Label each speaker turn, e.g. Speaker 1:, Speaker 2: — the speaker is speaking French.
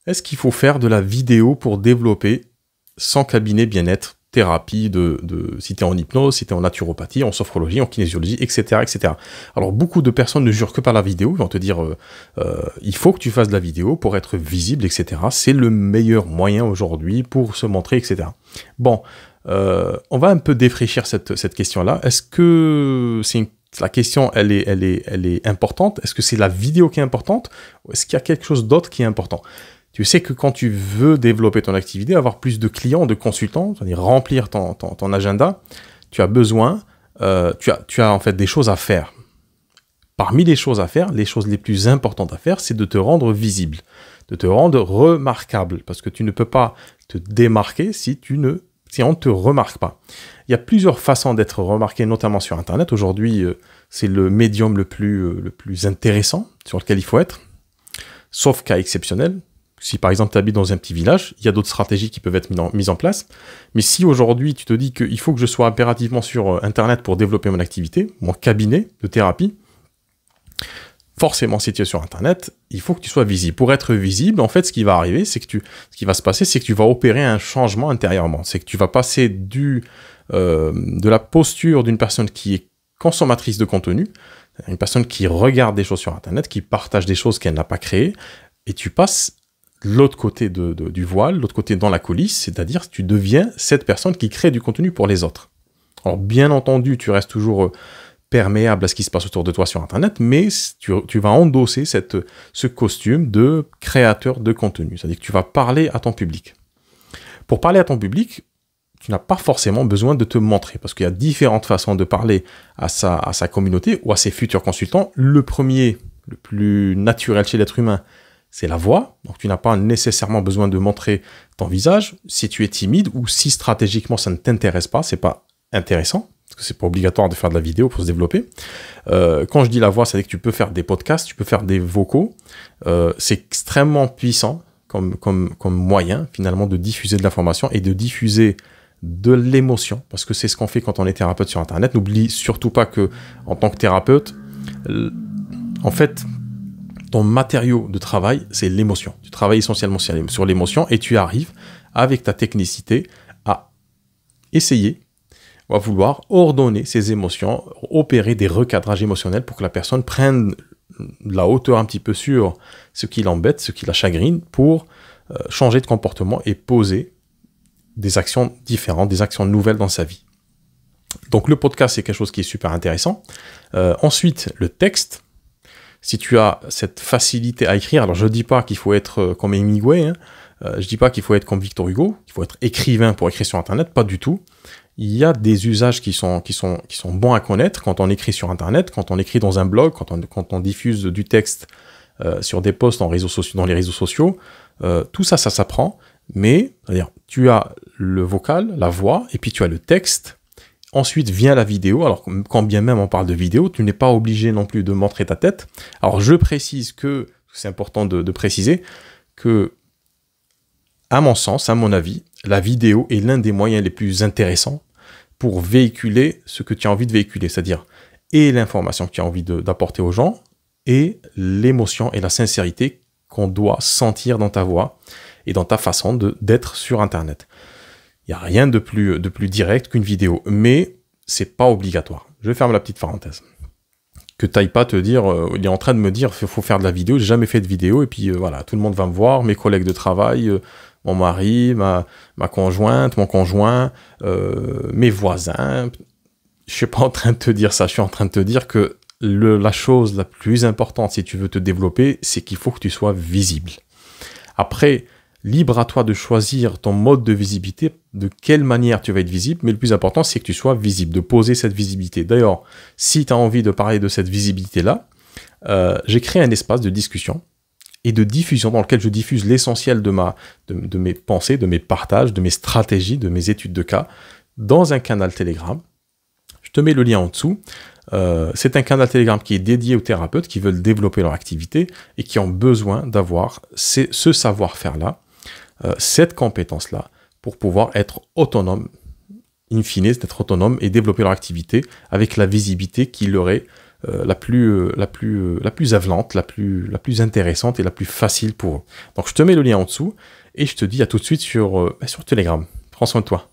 Speaker 1: Est-ce qu'il faut faire de la vidéo pour développer son cabinet bien-être, thérapie, si tu es en hypnose, si tu es en naturopathie, en sophrologie, en kinésiologie, etc., etc. Alors, beaucoup de personnes ne jurent que par la vidéo. Ils vont te dire, il faut que tu fasses de la vidéo pour être visible, etc. C'est le meilleur moyen aujourd'hui pour se montrer, etc. Bon, on va un peu défraîchir cette question-là. Est-ce que la question, elle est importante? Est-ce que c'est la vidéo qui est importante? Ou est-ce qu'il y a quelque chose d'autre qui est important? Tu sais que quand tu veux développer ton activité, avoir plus de clients, de consultants, c'est-à-dire remplir ton agenda, tu as besoin, tu as en fait des choses à faire. Parmi les choses à faire, les choses les plus importantes à faire, c'est de te rendre visible, de te rendre remarquable, parce que tu ne peux pas te démarquer si on ne te remarque pas. Il y a plusieurs façons d'être remarqué, notamment sur Internet. Aujourd'hui, c'est le médium le plus intéressant sur lequel il faut être, sauf cas exceptionnel. Si par exemple tu habites dans un petit village, il y a d'autres stratégies qui peuvent être mises en place. Mais si aujourd'hui tu te dis qu'il faut que je sois impérativement sur Internet pour développer mon activité, mon cabinet de thérapie, forcément si tu es sur Internet, il faut que tu sois visible. Pour être visible, en fait, ce qui va arriver, ce qui va se passer, c'est que tu vas opérer un changement intérieurement. C'est que tu vas passer de la posture d'une personne qui est consommatrice de contenu, une personne qui regarde des choses sur Internet, qui partage des choses qu'elle n'a pas créées, et tu passes l'autre côté du voile, l'autre côté dans la coulisse, c'est-à-dire tu deviens cette personne qui crée du contenu pour les autres. Alors bien entendu, tu restes toujours perméable à ce qui se passe autour de toi sur Internet, mais tu vas endosser ce costume de créateur de contenu, c'est-à-dire que tu vas parler à ton public. Pour parler à ton public, tu n'as pas forcément besoin de te montrer, parce qu'il y a différentes façons de parler à sa communauté ou à ses futurs consultants. Le premier, le plus naturel chez l'être humain, c'est la voix, donc tu n'as pas nécessairement besoin de montrer ton visage. Si tu es timide ou si stratégiquement ça ne t'intéresse pas, c'est pas intéressant, parce que c'est pas obligatoire de faire de la vidéo pour se développer. Quand je dis la voix, c'est-à-dire que tu peux faire des podcasts, tu peux faire des vocaux. C'est extrêmement puissant comme moyen finalement de diffuser de l'information et de diffuser de l'émotion, parce que c'est ce qu'on fait quand on est thérapeute sur Internet. N'oublie surtout pas que en tant que thérapeute, en fait, ton matériau de travail, c'est l'émotion. Tu travailles essentiellement sur l'émotion et tu arrives, avec ta technicité, à essayer ou à vouloir ordonner ces émotions, opérer des recadrages émotionnels pour que la personne prenne la hauteur un petit peu sur ce qui l'embête, ce qui la chagrine, pour changer de comportement et poser des actions différentes, des actions nouvelles dans sa vie. Donc le podcast, c'est quelque chose qui est super intéressant. Ensuite, le texte. Si tu as cette facilité à écrire, alors je ne dis pas qu'il faut être comme Hemingway, hein, je ne dis pas qu'il faut être comme Victor Hugo, qu'il faut être écrivain pour écrire sur Internet, pas du tout. Il y a des usages qui sont bons à connaître quand on écrit sur Internet, quand on écrit dans un blog, quand on diffuse du texte sur des posts dans les réseaux sociaux. Tout ça, ça s'apprend, mais c'est-à-dire, tu as le vocal, la voix, et puis tu as le texte. Ensuite vient la vidéo. Alors, quand bien même on parle de vidéo, tu n'es pas obligé non plus de montrer ta tête. Alors, je précise que, c'est important de préciser, que, à mon sens, à mon avis, la vidéo est l'un des moyens les plus intéressants pour véhiculer ce que tu as envie de véhiculer, c'est-à-dire et l'information que tu as envie d'apporter aux gens, et l'émotion et la sincérité qu'on doit sentir dans ta voix et dans ta façon d'être sur Internet. Il n'y a rien de plus direct qu'une vidéo, mais c'est pas obligatoire. Je ferme la petite parenthèse. Que tu n'ailles pas te dire, il est en train de me dire, il faut faire de la vidéo, j'ai jamais fait de vidéo, et puis voilà, tout le monde va me voir, mes collègues de travail, mon mari, ma conjointe, mon conjoint, mes voisins. Je suis pas en train de te dire ça, je suis en train de te dire que la chose la plus importante si tu veux te développer, c'est qu'il faut que tu sois visible. Après, libre à toi de choisir ton mode de visibilité, de quelle manière tu vas être visible, mais le plus important, c'est que tu sois visible, de poser cette visibilité. D'ailleurs, si tu as envie de parler de cette visibilité-là, j'ai créé un espace de discussion et de diffusion dans lequel je diffuse l'essentiel de mes pensées, de mes partages, de mes stratégies, de mes études de cas, dans un canal Telegram. Je te mets le lien en dessous. C'est un canal Telegram qui est dédié aux thérapeutes qui veulent développer leur activité et qui ont besoin d'avoir ce savoir-faire-là, cette compétence-là, pour pouvoir être autonome, in fine, d'être autonome et développer leur activité avec la visibilité qui leur est la plus avenante, la plus intéressante et la plus facile pour eux. Donc je te mets le lien en dessous et je te dis à tout de suite sur Telegram. Prends soin de toi.